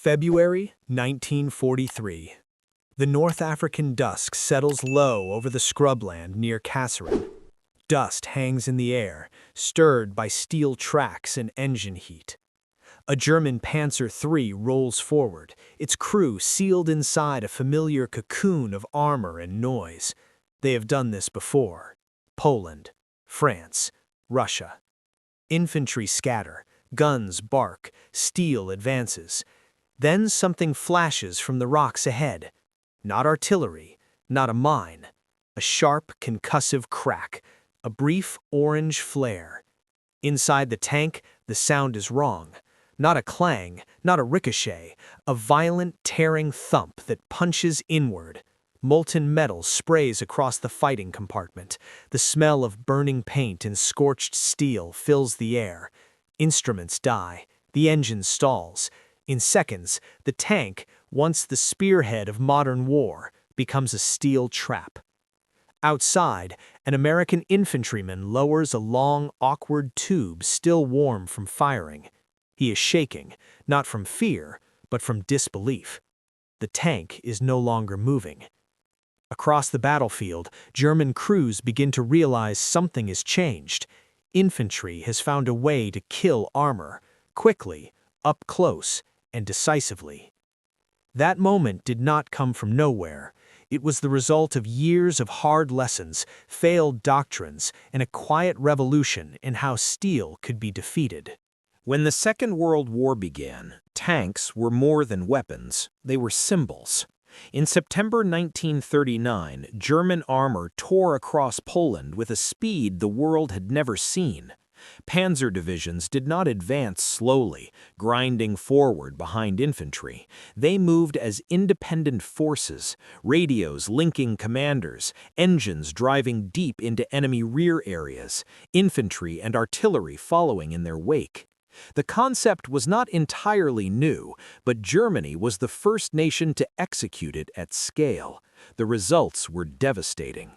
February 1943. The North African dusk settles low over the scrubland near Kasserine. Dust hangs in the air, stirred by steel tracks and engine heat. A German Panzer III rolls forward, its crew sealed inside a familiar cocoon of armor and noise. They have done this before. Poland, France, Russia. Infantry scatter, guns bark, steel advances. Then something flashes from the rocks ahead. Not artillery, not a mine. A sharp, concussive crack, a brief orange flare. Inside the tank, the sound is wrong. Not a clang, not a ricochet, a violent, tearing thump that punches inward. Molten metal sprays across the fighting compartment. The smell of burning paint and scorched steel fills the air. Instruments die. The engine stalls. In seconds, the tank, once the spearhead of modern war, becomes a steel trap. Outside, an American infantryman lowers a long, awkward tube still warm from firing. He is shaking, not from fear, but from disbelief. The tank is no longer moving. Across the battlefield, German crews begin to realize something has changed. Infantry has found a way to kill armor, quickly, up close, and decisively. That moment did not come from nowhere. It was the result of years of hard lessons, failed doctrines, and a quiet revolution in how steel could be defeated. When the Second World War began, tanks were more than weapons, they were symbols. In September 1939, German armor tore across Poland with a speed the world had never seen. Panzer divisions did not advance slowly, grinding forward behind infantry. They moved as independent forces, radios linking commanders, engines driving deep into enemy rear areas, infantry and artillery following in their wake. The concept was not entirely new, but Germany was the first nation to execute it at scale. The results were devastating.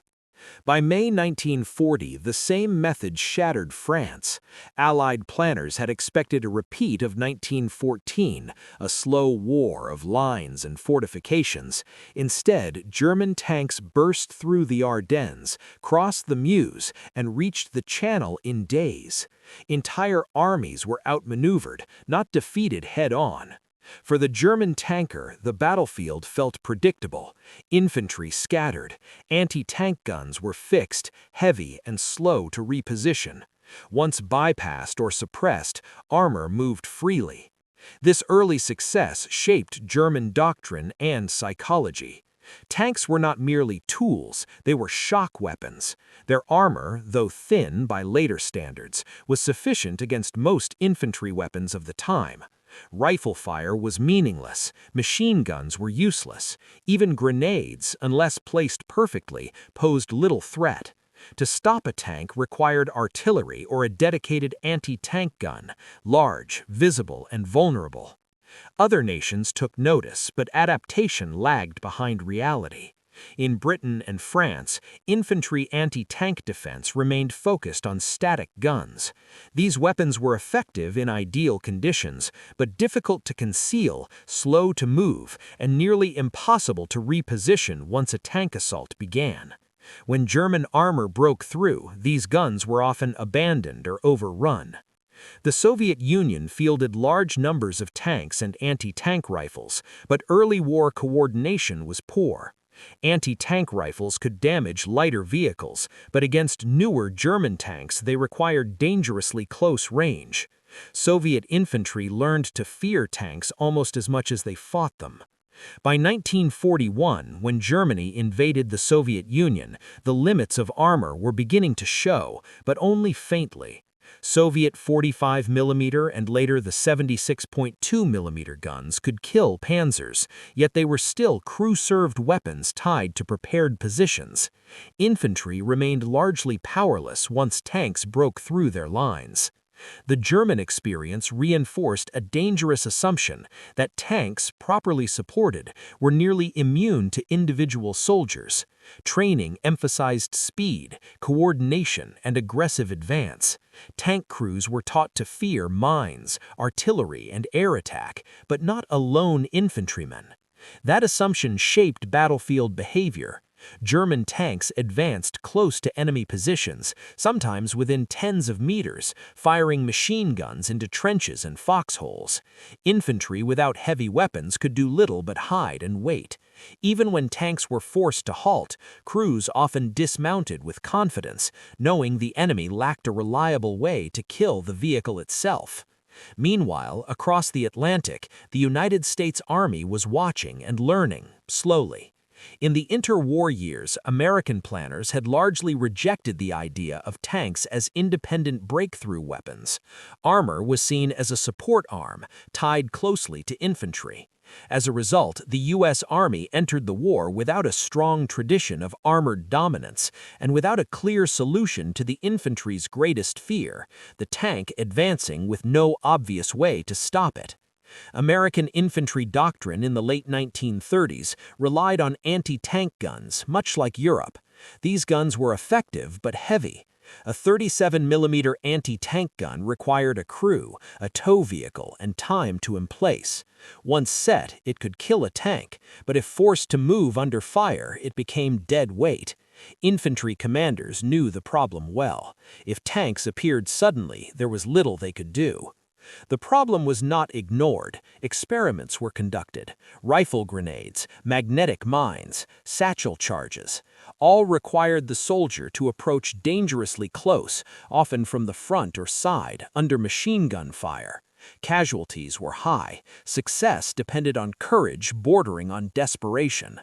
By May 1940, the same method shattered France. Allied planners had expected a repeat of 1914, a slow war of lines and fortifications. Instead, German tanks burst through the Ardennes, crossed the Meuse, and reached the Channel in days. Entire armies were outmaneuvered, not defeated head-on. For the German tanker, the battlefield felt predictable. Infantry scattered. Anti-tank guns were fixed, heavy, and slow to reposition. Once bypassed or suppressed, armor moved freely. This early success shaped German doctrine and psychology. Tanks were not merely tools, they were shock weapons. Their armor, though thin by later standards, was sufficient against most infantry weapons of the time. Rifle fire was meaningless, machine guns were useless. Even grenades, unless placed perfectly, posed little threat. To stop a tank required artillery or a dedicated anti-tank gun, large, visible, and vulnerable. Other nations took notice, but adaptation lagged behind reality. In Britain and France, infantry anti-tank defense remained focused on static guns. These weapons were effective in ideal conditions, but difficult to conceal, slow to move, and nearly impossible to reposition once a tank assault began. When German armor broke through, these guns were often abandoned or overrun. The Soviet Union fielded large numbers of tanks and anti-tank rifles, but early war coordination was poor. Anti-tank rifles could damage lighter vehicles, but against newer German tanks they required dangerously close range. Soviet infantry learned to fear tanks almost as much as they fought them. By 1941, when Germany invaded the Soviet Union, the limits of armor were beginning to show, but only faintly. Soviet 45mm and later the 76.2mm guns could kill panzers, yet they were still crew-served weapons tied to prepared positions. Infantry remained largely powerless once tanks broke through their lines. The German experience reinforced a dangerous assumption that tanks, properly supported, were nearly immune to individual soldiers. Training emphasized speed, coordination, and aggressive advance. Tank crews were taught to fear mines, artillery, and air attack, but not alone infantrymen. That assumption shaped battlefield behavior. German tanks advanced close to enemy positions, sometimes within tens of meters, firing machine guns into trenches and foxholes. Infantry without heavy weapons could do little but hide and wait. Even when tanks were forced to halt, crews often dismounted with confidence, knowing the enemy lacked a reliable way to kill the vehicle itself. Meanwhile, across the Atlantic, the United States Army was watching and learning, slowly. In the interwar years, American planners had largely rejected the idea of tanks as independent breakthrough weapons. Armor was seen as a support arm, tied closely to infantry. As a result, the U.S. Army entered the war without a strong tradition of armored dominance, and without a clear solution to the infantry's greatest fear, the tank advancing with no obvious way to stop it. American infantry doctrine in the late 1930s relied on anti-tank guns, much like Europe. These guns were effective but heavy. A 37mm anti-tank gun required a crew, a tow vehicle, and time to emplace. Once set, it could kill a tank, but if forced to move under fire, it became dead weight. Infantry commanders knew the problem well. If tanks appeared suddenly, there was little they could do. The problem was not ignored. Experiments were conducted. Rifle grenades, magnetic mines, satchel charges. All required the soldier to approach dangerously close, often from the front or side, under machine gun fire. Casualties were high. Success depended on courage bordering on desperation.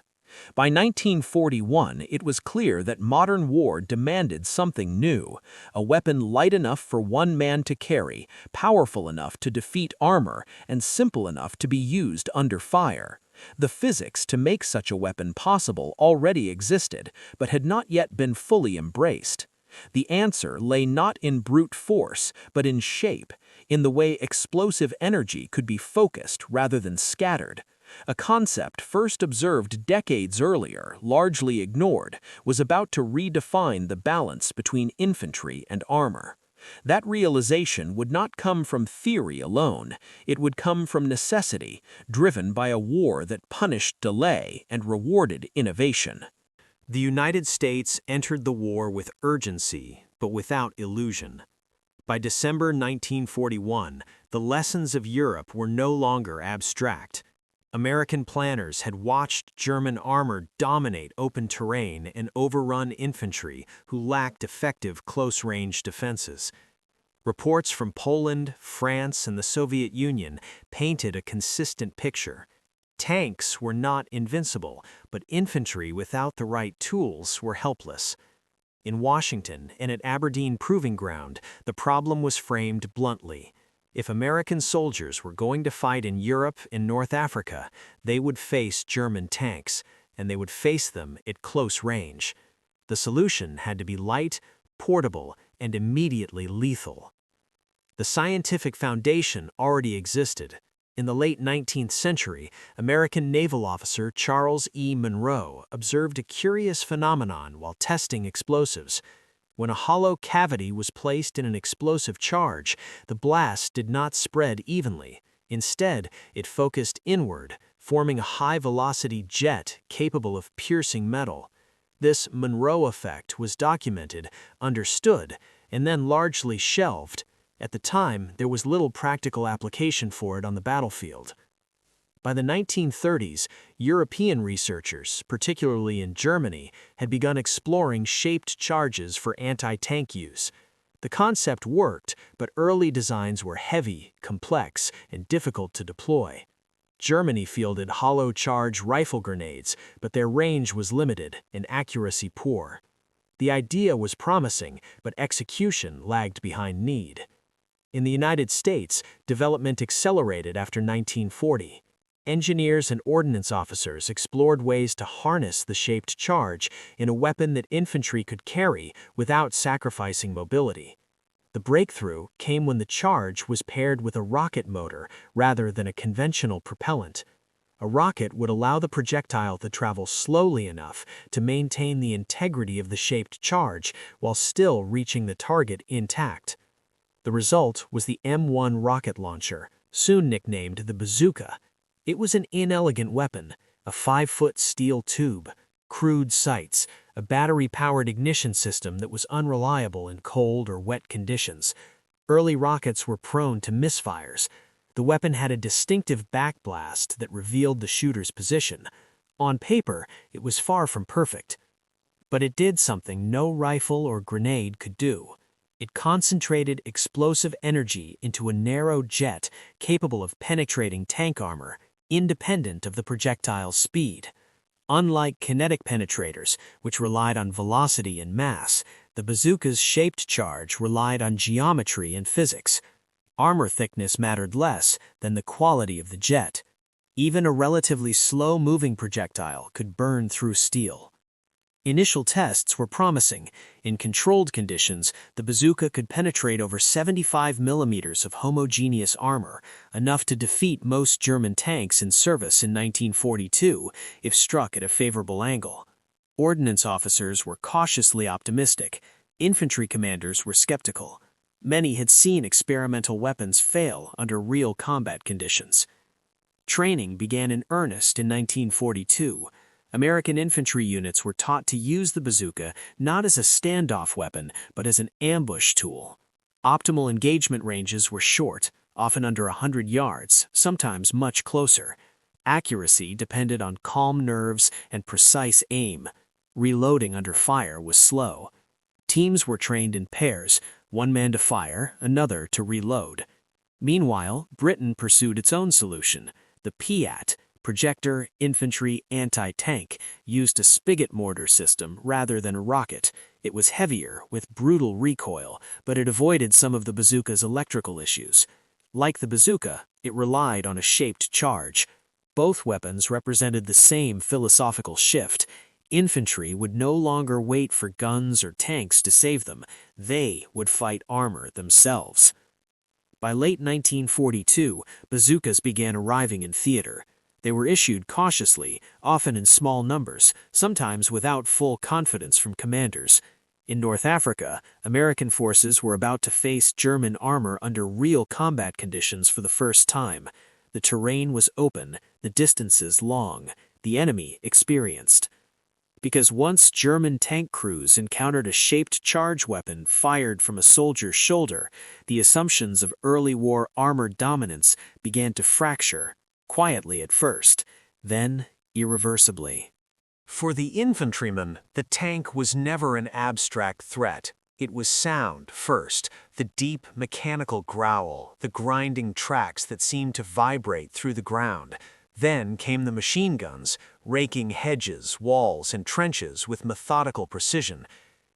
By 1941, it was clear that modern war demanded something new, a weapon light enough for one man to carry, powerful enough to defeat armor, and simple enough to be used under fire. The physics to make such a weapon possible already existed, but had not yet been fully embraced. The answer lay not in brute force, but in shape, in the way explosive energy could be focused rather than scattered. A concept first observed decades earlier, largely ignored, was about to redefine the balance between infantry and armor. That realization would not come from theory alone. It would come from necessity, driven by a war that punished delay and rewarded innovation. The United States entered the war with urgency, but without illusion. By December 1941, the lessons of Europe were no longer abstract. American planners had watched German armor dominate open terrain and overrun infantry who lacked effective close-range defenses. Reports from Poland, France, and the Soviet Union painted a consistent picture. Tanks were not invincible, but infantry without the right tools were helpless. In Washington and at Aberdeen Proving Ground, the problem was framed bluntly. If American soldiers were going to fight in Europe and North Africa, they would face German tanks, and they would face them at close range. The solution had to be light, portable, and immediately lethal. The scientific foundation already existed. In the late 19th century, American naval officer Charles E. Monroe observed a curious phenomenon while testing explosives. When a hollow cavity was placed in an explosive charge, the blast did not spread evenly. Instead, it focused inward, forming a high-velocity jet capable of piercing metal. This Monroe effect was documented, understood, and then largely shelved. At the time, there was little practical application for it on the battlefield. By the 1930s, European researchers, particularly in Germany, had begun exploring shaped charges for anti-tank use. The concept worked, but early designs were heavy, complex, and difficult to deploy. Germany fielded hollow charge rifle grenades, but their range was limited and accuracy poor. The idea was promising, but execution lagged behind need. In the United States, development accelerated after 1940. Engineers and ordnance officers explored ways to harness the shaped charge in a weapon that infantry could carry without sacrificing mobility. The breakthrough came when the charge was paired with a rocket motor rather than a conventional propellant. A rocket would allow the projectile to travel slowly enough to maintain the integrity of the shaped charge while still reaching the target intact. The result was the M1 rocket launcher, soon nicknamed the Bazooka. It was an inelegant weapon, a 5-foot steel tube, crude sights, a battery-powered ignition system that was unreliable in cold or wet conditions. Early rockets were prone to misfires. The weapon had a distinctive backblast that revealed the shooter's position. On paper, it was far from perfect. But it did something no rifle or grenade could do. It concentrated explosive energy into a narrow jet capable of penetrating tank armor, independent of the projectile's speed. Unlike kinetic penetrators, which relied on velocity and mass, the bazooka's shaped charge relied on geometry and physics. Armor thickness mattered less than the quality of the jet. Even a relatively slow-moving projectile could burn through steel. Initial tests were promising. In controlled conditions, the bazooka could penetrate over 75 millimeters of homogeneous armor, enough to defeat most German tanks in service in 1942 if struck at a favorable angle. Ordnance officers were cautiously optimistic. Infantry commanders were skeptical. Many had seen experimental weapons fail under real combat conditions. Training began in earnest in 1942. American infantry units were taught to use the bazooka not as a standoff weapon, but as an ambush tool. Optimal engagement ranges were short, often under 100 yards, sometimes much closer. Accuracy depended on calm nerves and precise aim. Reloading under fire was slow. Teams were trained in pairs, one man to fire, another to reload. Meanwhile, Britain pursued its own solution. The PIAT, Projector Infantry Anti-Tank, used a spigot mortar system rather than a rocket. It was heavier, with brutal recoil, but it avoided some of the bazooka's electrical issues. Like the bazooka, it relied on a shaped charge. Both weapons represented the same philosophical shift. Infantry would no longer wait for guns or tanks to save them. They would fight armor themselves. By late 1942, bazookas began arriving in theater. They were issued cautiously, often in small numbers, sometimes without full confidence from commanders. In North Africa, American forces were about to face German armor under real combat conditions for the first time. The terrain was open, the distances long, the enemy experienced. Because once German tank crews encountered a shaped charge weapon fired from a soldier's shoulder, the assumptions of early war armor dominance began to fracture. Quietly at first, then irreversibly. For the infantryman, the tank was never an abstract threat. It was sound first, the deep mechanical growl, the grinding tracks that seemed to vibrate through the ground. Then came the machine guns, raking hedges, walls, and trenches with methodical precision.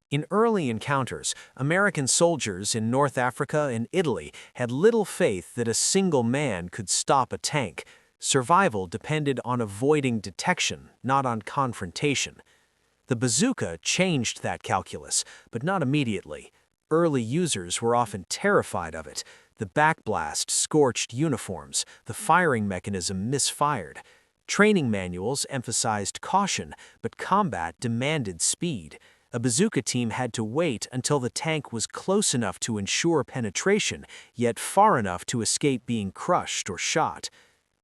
In early encounters, American soldiers in North Africa and Italy had little faith that a single man could stop a tank. Survival depended on avoiding detection, not on confrontation. The bazooka changed that calculus, but not immediately. Early users were often terrified of it. The backblast scorched uniforms, the firing mechanism misfired. Training manuals emphasized caution, but combat demanded speed. A bazooka team had to wait until the tank was close enough to ensure penetration, yet far enough to escape being crushed or shot.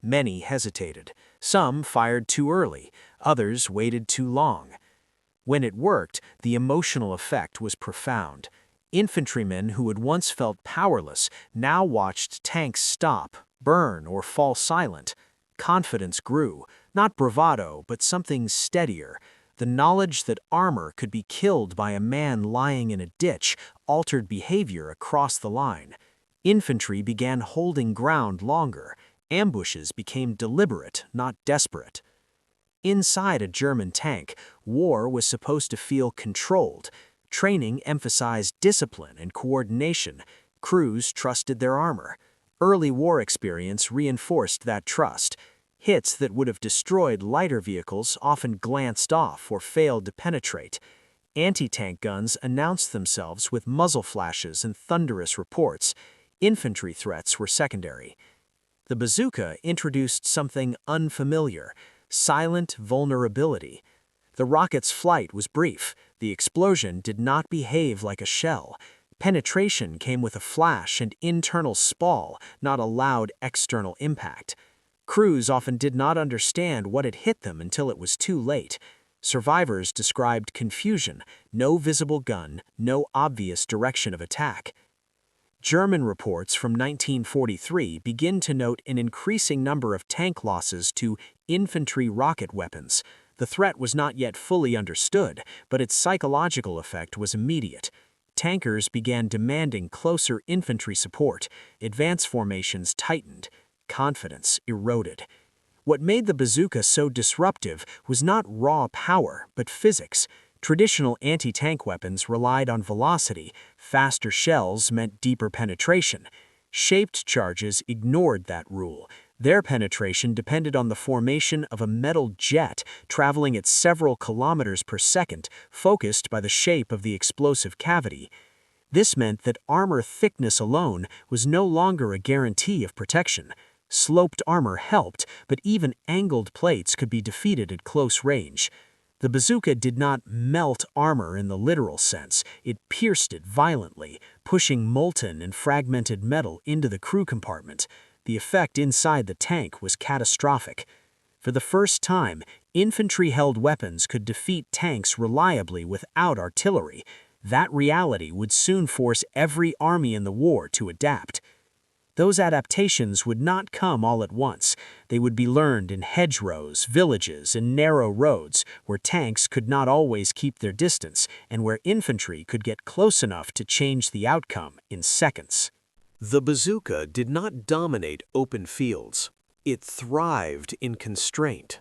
Many hesitated. Some fired too early, others waited too long. When it worked, the emotional effect was profound. Infantrymen who had once felt powerless now watched tanks stop, burn, or fall silent. Confidence grew, not bravado, but something steadier. The knowledge that armor could be killed by a man lying in a ditch altered behavior across the line. Infantry began holding ground longer. Ambushes became deliberate, not desperate. Inside a German tank, war was supposed to feel controlled. Training emphasized discipline and coordination. Crews trusted their armor. Early war experience reinforced that trust. Hits that would have destroyed lighter vehicles often glanced off or failed to penetrate. Anti-tank guns announced themselves with muzzle flashes and thunderous reports. Infantry threats were secondary. The bazooka introduced something unfamiliar: silent vulnerability. The rocket's flight was brief. The explosion did not behave like a shell. Penetration came with a flash and internal spall, not a loud external impact. Crews often did not understand what had hit them until it was too late. Survivors described confusion: no visible gun, no obvious direction of attack. German reports from 1943 begin to note an increasing number of tank losses to infantry rocket weapons. The threat was not yet fully understood, but its psychological effect was immediate. Tankers began demanding closer infantry support. Advance formations tightened. Confidence eroded. What made the bazooka so disruptive was not raw power, but physics. Traditional anti-tank weapons relied on velocity. Faster shells meant deeper penetration. Shaped charges ignored that rule. Their penetration depended on the formation of a metal jet traveling at several kilometers per second, focused by the shape of the explosive cavity. This meant that armor thickness alone was no longer a guarantee of protection. Sloped armor helped, but even angled plates could be defeated at close range. The bazooka did not melt armor in the literal sense. It pierced it violently, pushing molten and fragmented metal into the crew compartment. The effect inside the tank was catastrophic. For the first time, infantry-held weapons could defeat tanks reliably without artillery. That reality would soon force every army in the war to adapt. Those adaptations would not come all at once. They would be learned in hedgerows, villages, and narrow roads where tanks could not always keep their distance and where infantry could get close enough to change the outcome in seconds. The bazooka did not dominate open fields. It thrived in constraint.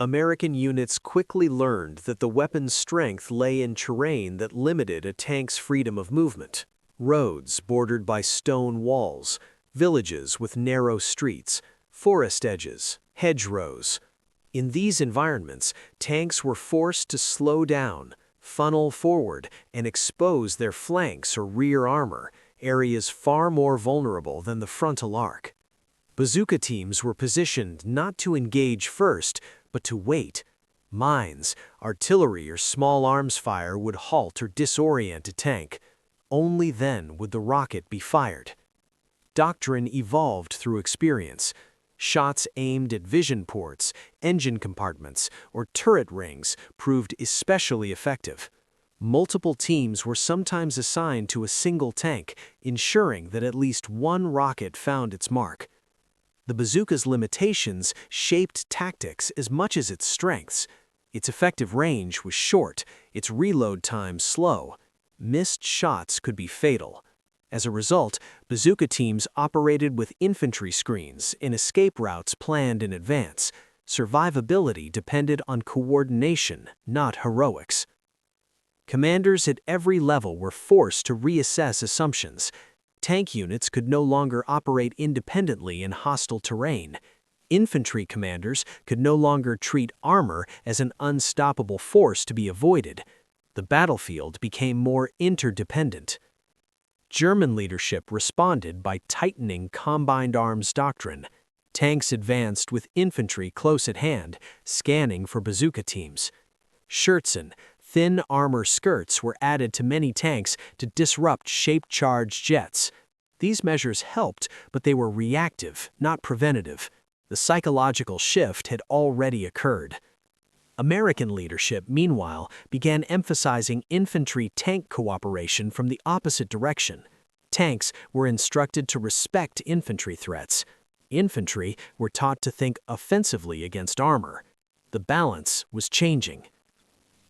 American units quickly learned that the weapon's strength lay in terrain that limited a tank's freedom of movement. Roads bordered by stone walls, villages with narrow streets, forest edges, hedgerows. In these environments, tanks were forced to slow down, funnel forward, and expose their flanks or rear armor, areas far more vulnerable than the frontal arc. Bazooka teams were positioned not to engage first, but to wait. Mines, artillery, or small arms fire would halt or disorient a tank. Only then would the rocket be fired. Doctrine evolved through experience. Shots aimed at vision ports, engine compartments, or turret rings proved especially effective. Multiple teams were sometimes assigned to a single tank, ensuring that at least one rocket found its mark. The bazooka's limitations shaped tactics as much as its strengths. Its effective range was short, its reload time slow. Missed shots could be fatal. As a result, bazooka teams operated with infantry screens and escape routes planned in advance. Survivability depended on coordination, not heroics. Commanders at every level were forced to reassess assumptions. Tank units could no longer operate independently in hostile terrain. Infantry commanders could no longer treat armor as an unstoppable force to be avoided. The battlefield became more interdependent. German leadership responded by tightening combined arms doctrine. Tanks advanced with infantry close at hand, scanning for bazooka teams. Scherzen, thin armor skirts, were added to many tanks to disrupt shape-charged jets. These measures helped, but they were reactive, not preventative. The psychological shift had already occurred. American leadership, meanwhile, began emphasizing infantry-tank cooperation from the opposite direction. Tanks were instructed to respect infantry threats. Infantry were taught to think offensively against armor. The balance was changing.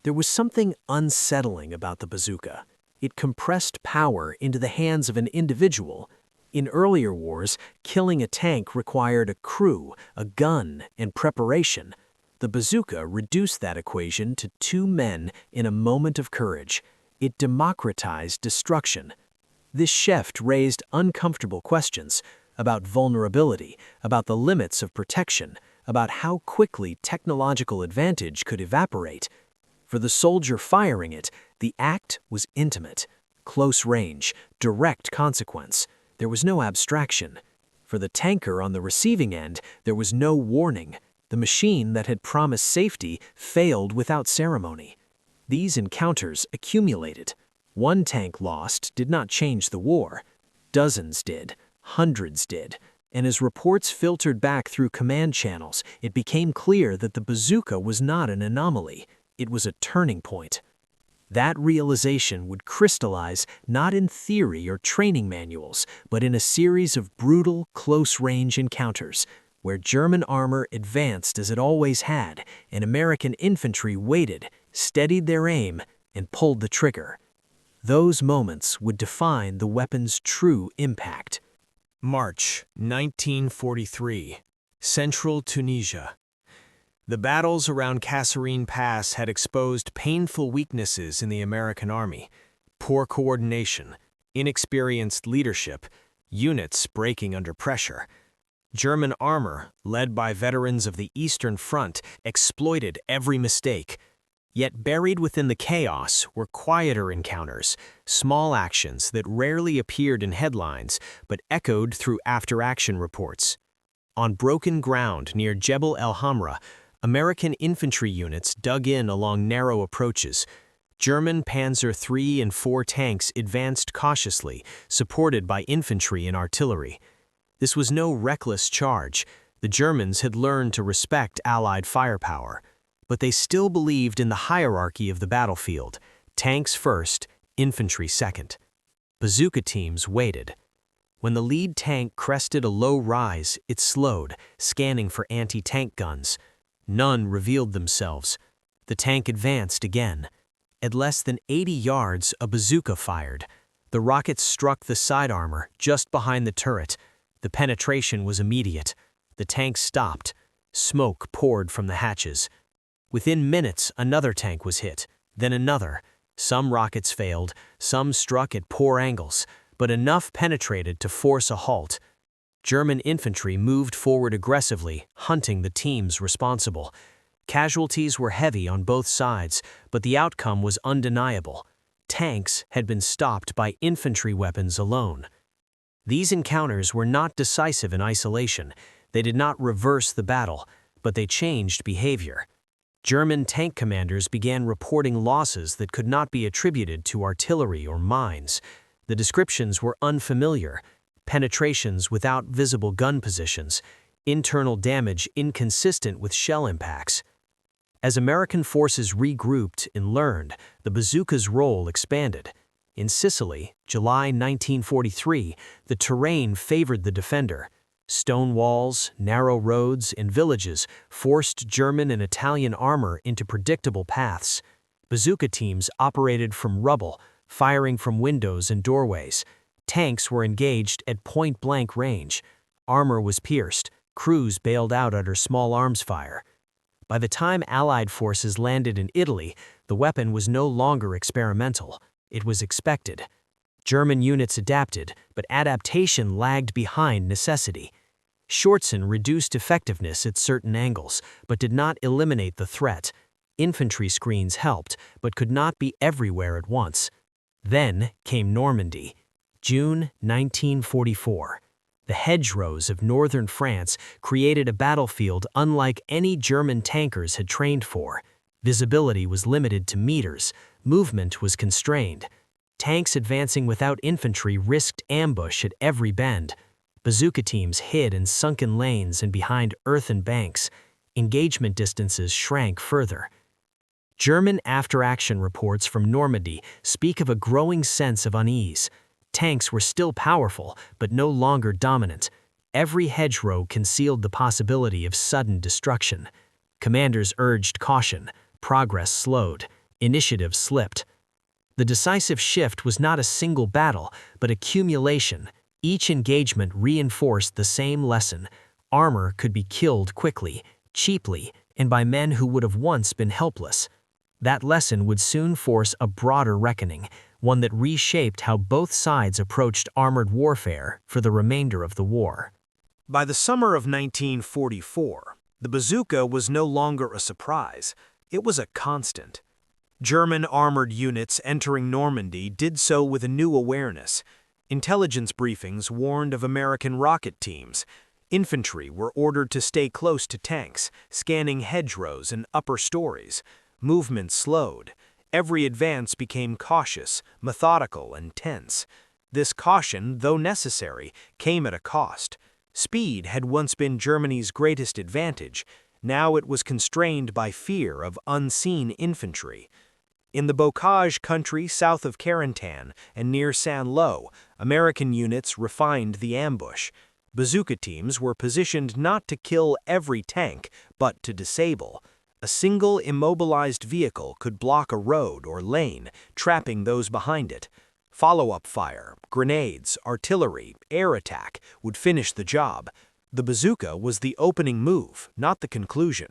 There was something unsettling about the bazooka. It compressed power into the hands of an individual. In earlier wars, killing a tank required a crew, a gun, and preparation. The bazooka reduced that equation to 2 men in a moment of courage. It democratized destruction. This shift raised uncomfortable questions about vulnerability, about the limits of protection, about how quickly technological advantage could evaporate. For the soldier firing it, the act was intimate, close range, direct consequence. There was no abstraction. For the tanker on the receiving end, there was no warning. The machine that had promised safety failed without ceremony. These encounters accumulated. One tank lost did not change the war. Dozens did, hundreds did. And as reports filtered back through command channels, it became clear that the bazooka was not an anomaly. It was a turning point. That realization would crystallize not in theory or training manuals, but in a series of brutal, close-range encounters, where German armor advanced as it always had, and American infantry waited, steadied their aim, and pulled the trigger. Those moments would define the weapon's true impact. March 1943, Central Tunisia. The battles around Kasserine Pass had exposed painful weaknesses in the American army: poor coordination, inexperienced leadership, units breaking under pressure. German armor, led by veterans of the Eastern Front, exploited every mistake. Yet buried within the chaos were quieter encounters, small actions that rarely appeared in headlines but echoed through after-action reports. On broken ground near Jebel el Hamra, American infantry units dug in along narrow approaches. German Panzer III and IV tanks advanced cautiously, supported by infantry and artillery. This was no reckless charge. The Germans had learned to respect Allied firepower. But they still believed in the hierarchy of the battlefield: tanks first, infantry second. Bazooka teams waited. When the lead tank crested a low rise, it slowed, scanning for anti-tank guns. None revealed themselves. The tank advanced again. At less than 80 yards, a bazooka fired. The rockets struck the side armor, just behind the turret. The penetration was immediate. The tank stopped. Smoke poured from the hatches. Within minutes, another tank was hit, then another. Some rockets failed, some struck at poor angles, but enough penetrated to force a halt. German infantry moved forward aggressively, hunting the teams responsible. Casualties were heavy on both sides, but the outcome was undeniable. Tanks had been stopped by infantry weapons alone. These encounters were not decisive in isolation. They did not reverse the battle, but they changed behavior. German tank commanders began reporting losses that could not be attributed to artillery or mines. The descriptions were unfamiliar: penetrations without visible gun positions, internal damage inconsistent with shell impacts. As American forces regrouped and learned, the bazooka's role expanded. In Sicily, July 1943, the terrain favored the defender. Stone walls, narrow roads, and villages forced German and Italian armor into predictable paths. Bazooka teams operated from rubble, firing from windows and doorways. Tanks were engaged at point-blank range. Armor was pierced. Crews bailed out under small arms fire. By the time Allied forces landed in Italy, the weapon was no longer experimental. It was expected. German units adapted, but adaptation lagged behind necessity. Schortzen reduced effectiveness at certain angles, but did not eliminate the threat. Infantry screens helped, but could not be everywhere at once. Then came Normandy. June 1944. The hedgerows of northern France created a battlefield unlike any German tankers had trained for. Visibility was limited to meters. Movement was constrained. Tanks advancing without infantry risked ambush at every bend. Bazooka teams hid in sunken lanes and behind earthen banks. Engagement distances shrank further. German after-action reports from Normandy speak of a growing sense of unease. Tanks were still powerful, but no longer dominant. Every hedgerow concealed the possibility of sudden destruction. Commanders urged caution. Progress slowed. Initiative slipped. The decisive shift was not a single battle, but accumulation. Each engagement reinforced the same lesson: armor could be killed quickly, cheaply, and by men who would have once been helpless. That lesson would soon force a broader reckoning, one that reshaped how both sides approached armored warfare for the remainder of the war. By the summer of 1944, the bazooka was no longer a surprise. It was a constant. German armored units entering Normandy did so with a new awareness. Intelligence briefings warned of American rocket teams. Infantry were ordered to stay close to tanks, scanning hedgerows and upper stories. Movement slowed. Every advance became cautious, methodical, and tense. This caution, though necessary, came at a cost. Speed had once been Germany's greatest advantage. Now it was constrained by fear of unseen infantry. In the Bocage country south of Carentan and near Saint-Lô, American units refined the ambush. Bazooka teams were positioned not to kill every tank, but to disable. A single immobilized vehicle could block a road or lane, trapping those behind it. Follow-up fire, grenades, artillery, air attack would finish the job. The bazooka was the opening move, not the conclusion.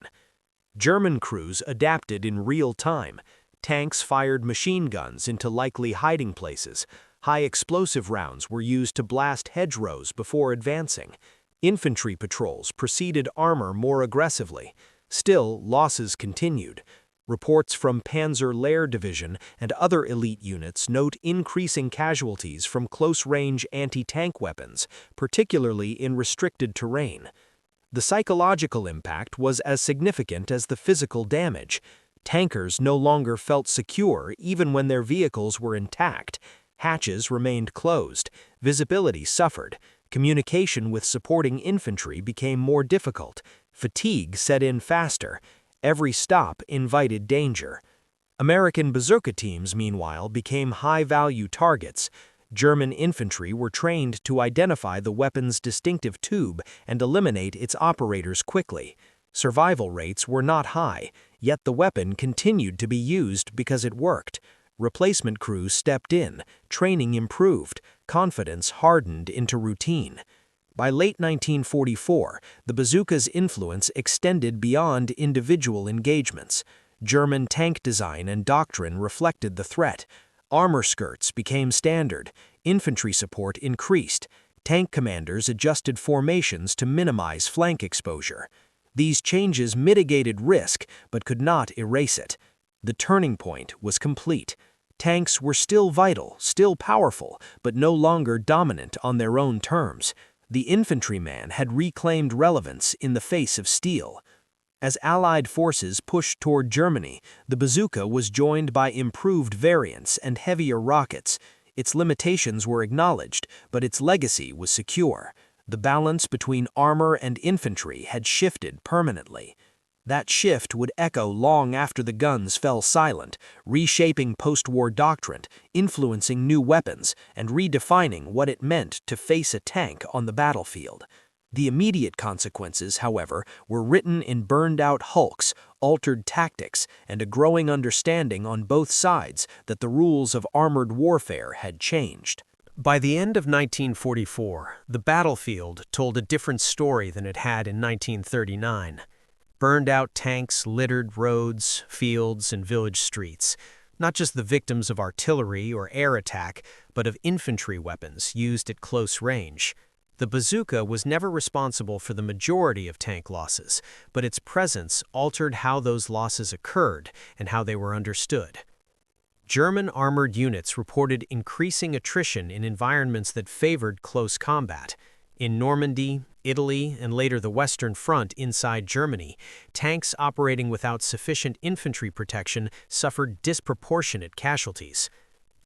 German crews adapted in real time. Tanks fired machine guns into likely hiding places. High explosive rounds were used to blast hedgerows before advancing. Infantry patrols preceded armor more aggressively. Still, losses continued. Reports from Panzer Lehr Division and other elite units note increasing casualties from close-range anti-tank weapons, particularly in restricted terrain. The psychological impact was as significant as the physical damage. Tankers no longer felt secure even when their vehicles were intact. Hatches remained closed, visibility suffered, communication with supporting infantry became more difficult, fatigue set in faster. Every stop invited danger. American bazooka teams, meanwhile, became high-value targets. German infantry were trained to identify the weapon's distinctive tube and eliminate its operators quickly. Survival rates were not high, yet the weapon continued to be used because it worked. Replacement crews stepped in, training improved, confidence hardened into routine. By late 1944, the bazooka's influence extended beyond individual engagements. German tank design and doctrine reflected the threat. Armor skirts became standard. Infantry support increased. Tank commanders adjusted formations to minimize flank exposure. These changes mitigated risk but could not erase it. The turning point was complete. Tanks were still vital, still powerful, but no longer dominant on their own terms. The infantryman had reclaimed relevance in the face of steel. As Allied forces pushed toward Germany, the bazooka was joined by improved variants and heavier rockets. Its limitations were acknowledged, but its legacy was secure. The balance between armor and infantry had shifted permanently. That shift would echo long after the guns fell silent, reshaping post-war doctrine, influencing new weapons, and redefining what it meant to face a tank on the battlefield. The immediate consequences, however, were written in burned-out hulks, altered tactics, and a growing understanding on both sides that the rules of armored warfare had changed. By the end of 1944, the battlefield told a different story than it had in 1939. Burned-out tanks littered roads, fields, and village streets, not just the victims of artillery or air attack, but of infantry weapons used at close range. The bazooka was never responsible for the majority of tank losses, but its presence altered how those losses occurred and how they were understood. German armored units reported increasing attrition in environments that favored close combat. In Normandy, Italy, and later the Western Front inside Germany, tanks operating without sufficient infantry protection suffered disproportionate casualties.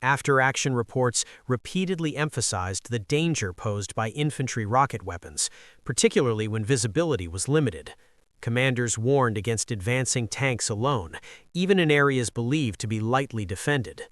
After-action reports repeatedly emphasized the danger posed by infantry rocket weapons, particularly when visibility was limited. Commanders warned against advancing tanks alone, even in areas believed to be lightly defended.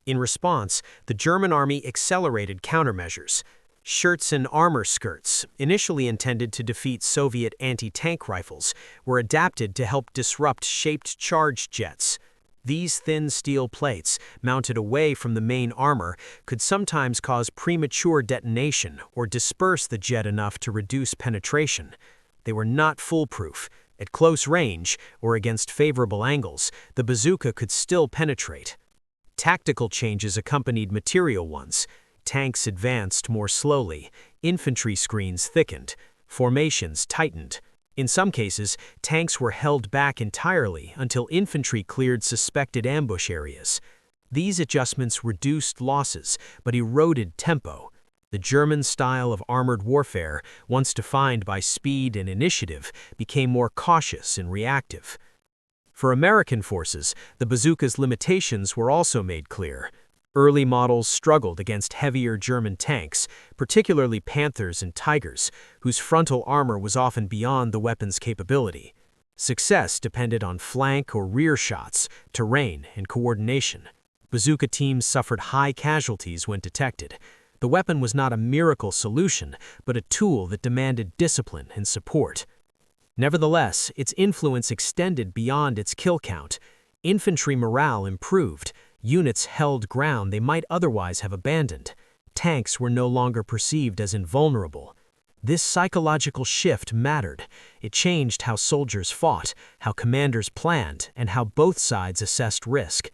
In response, the German army accelerated countermeasures. Shirts and armor skirts, initially intended to defeat Soviet anti-tank rifles, were adapted to help disrupt shaped charge jets. These thin steel plates, mounted away from the main armor, could sometimes cause premature detonation or disperse the jet enough to reduce penetration. They were not foolproof. At close range, or against favorable angles, the bazooka could still penetrate. Tactical changes accompanied material ones. Tanks advanced more slowly, infantry screens thickened, formations tightened. In some cases, tanks were held back entirely until infantry cleared suspected ambush areas. These adjustments reduced losses, but eroded tempo. The German style of armored warfare, once defined by speed and initiative, became more cautious and reactive. For American forces, the bazooka's limitations were also made clear. Early models struggled against heavier German tanks, particularly Panthers and Tigers, whose frontal armor was often beyond the weapon's capability. Success depended on flank or rear shots, terrain, and coordination. Bazooka teams suffered high casualties when detected. The weapon was not a miracle solution, but a tool that demanded discipline and support. Nevertheless, its influence extended beyond its kill count. Infantry morale improved. Units held ground they might otherwise have abandoned. Tanks were no longer perceived as invulnerable. This psychological shift mattered. It changed how soldiers fought, how commanders planned, and how both sides assessed risk.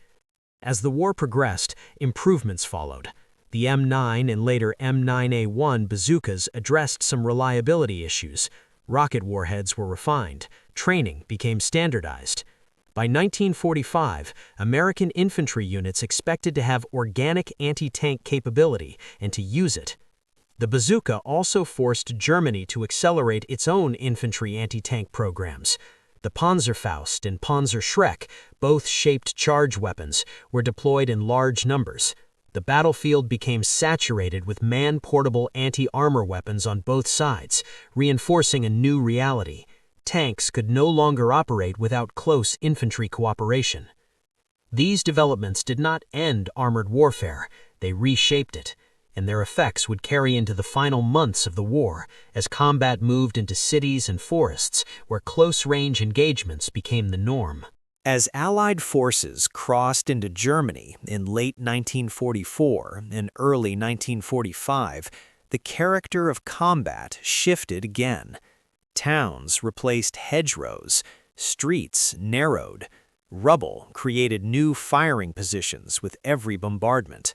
As the war progressed, improvements followed. The M9 and later M9A1 bazookas addressed some reliability issues. Rocket warheads were refined. Training became standardized. By 1945, American infantry units expected to have organic anti-tank capability and to use it. The bazooka also forced Germany to accelerate its own infantry anti-tank programs. The Panzerfaust and Panzerschreck, both shaped charge weapons, were deployed in large numbers. The battlefield became saturated with man-portable anti-armor weapons on both sides, reinforcing a new reality. Tanks could no longer operate without close infantry cooperation. These developments did not end armored warfare, they reshaped it, and their effects would carry into the final months of the war as combat moved into cities and forests where close-range engagements became the norm. As Allied forces crossed into Germany in late 1944 and early 1945, the character of combat shifted again. Towns replaced hedgerows, streets narrowed, rubble created new firing positions with every bombardment.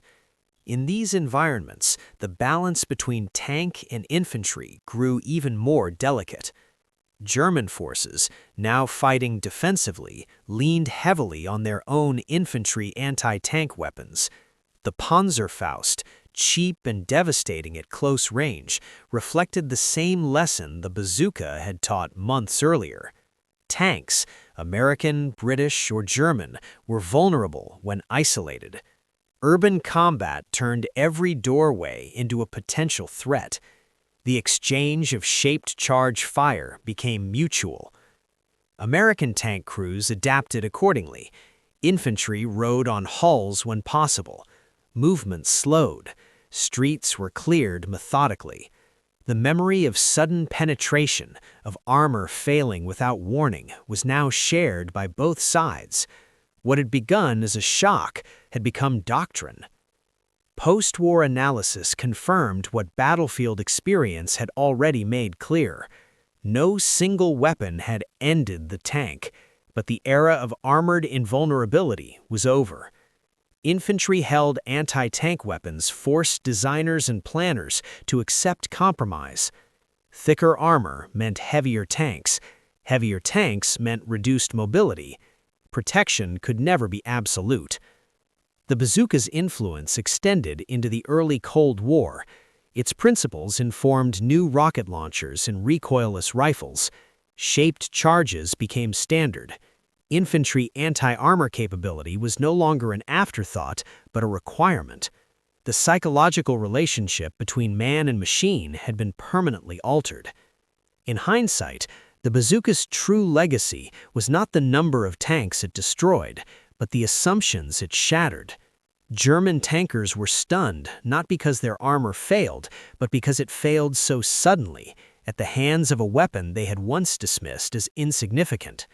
In these environments, the balance between tank and infantry grew even more delicate. German forces, now fighting defensively, leaned heavily on their own infantry anti-tank weapons. The Panzerfaust, cheap and devastating at close range, reflected the same lesson the bazooka had taught months earlier. Tanks, American, British, or German, were vulnerable when isolated. Urban combat turned every doorway into a potential threat. The exchange of shaped charge fire became mutual. American tank crews adapted accordingly. Infantry rode on hulls when possible. Movement slowed. Streets were cleared methodically. The memory of sudden penetration, of armor failing without warning, was now shared by both sides. What had begun as a shock had become doctrine. Post-war analysis confirmed what battlefield experience had already made clear. No single weapon had ended the tank, but the era of armored invulnerability was over. Infantry-held anti-tank weapons forced designers and planners to accept compromise. Thicker armor meant heavier tanks. Heavier tanks meant reduced mobility. Protection could never be absolute. The bazooka's influence extended into the early Cold War. Its principles informed new rocket launchers and recoilless rifles. Shaped charges became standard. Infantry anti-armor capability was no longer an afterthought, but a requirement. The psychological relationship between man and machine had been permanently altered. In hindsight, the bazooka's true legacy was not the number of tanks it destroyed, but the assumptions it shattered. German tankers were stunned not because their armor failed, but because it failed so suddenly, at the hands of a weapon they had once dismissed as insignificant.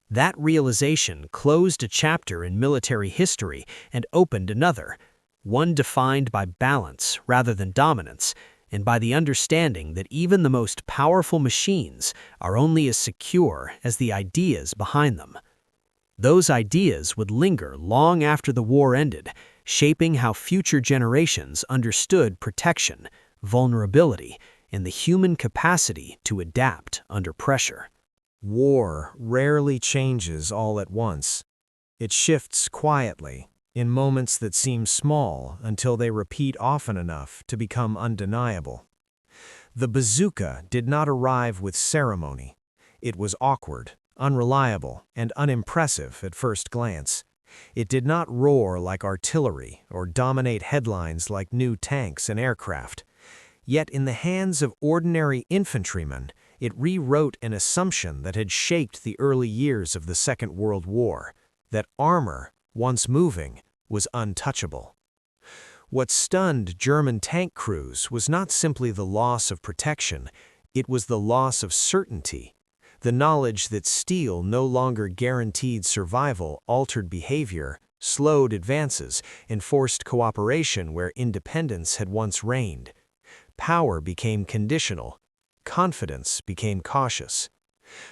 That realization closed a chapter in military history and opened another, one defined by balance rather than dominance, and by the understanding that even the most powerful machines are only as secure as the ideas behind them. Those ideas would linger long after the war ended, shaping how future generations understood protection, vulnerability, and the human capacity to adapt under pressure. War rarely changes all at once. It shifts quietly, in moments that seem small until they repeat often enough to become undeniable. The bazooka did not arrive with ceremony. It was awkward, unreliable, and unimpressive at first glance. It did not roar like artillery or dominate headlines like new tanks and aircraft. Yet in the hands of ordinary infantrymen, it rewrote an assumption that had shaped the early years of the Second World War, that armor, once moving, was untouchable. What stunned German tank crews was not simply the loss of protection, it was the loss of certainty. The knowledge that steel no longer guaranteed survival altered behavior, slowed advances, and forced cooperation where independence had once reigned. Power became conditional. Confidence became cautious.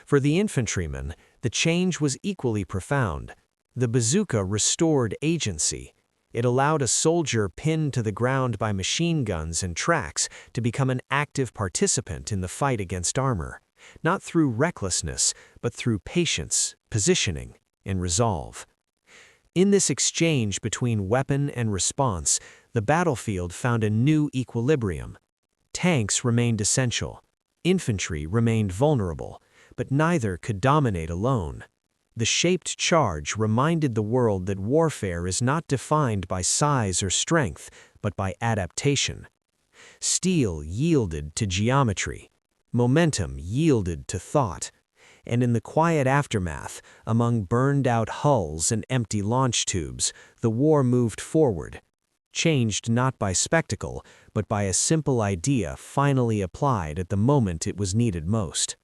For the infantryman, the change was equally profound. The bazooka restored agency. It allowed a soldier pinned to the ground by machine guns and tracks to become an active participant in the fight against armor, not through recklessness, but through patience, positioning, and resolve. In this exchange between weapon and response, the battlefield found a new equilibrium. Tanks remained essential. Infantry remained vulnerable, but neither could dominate alone. The shaped charge reminded the world that warfare is not defined by size or strength, but by adaptation. Steel yielded to geometry. Momentum yielded to thought. And in the quiet aftermath, among burned-out hulls and empty launch tubes, the war moved forward, changed not by spectacle, but by a simple idea finally applied at the moment it was needed most.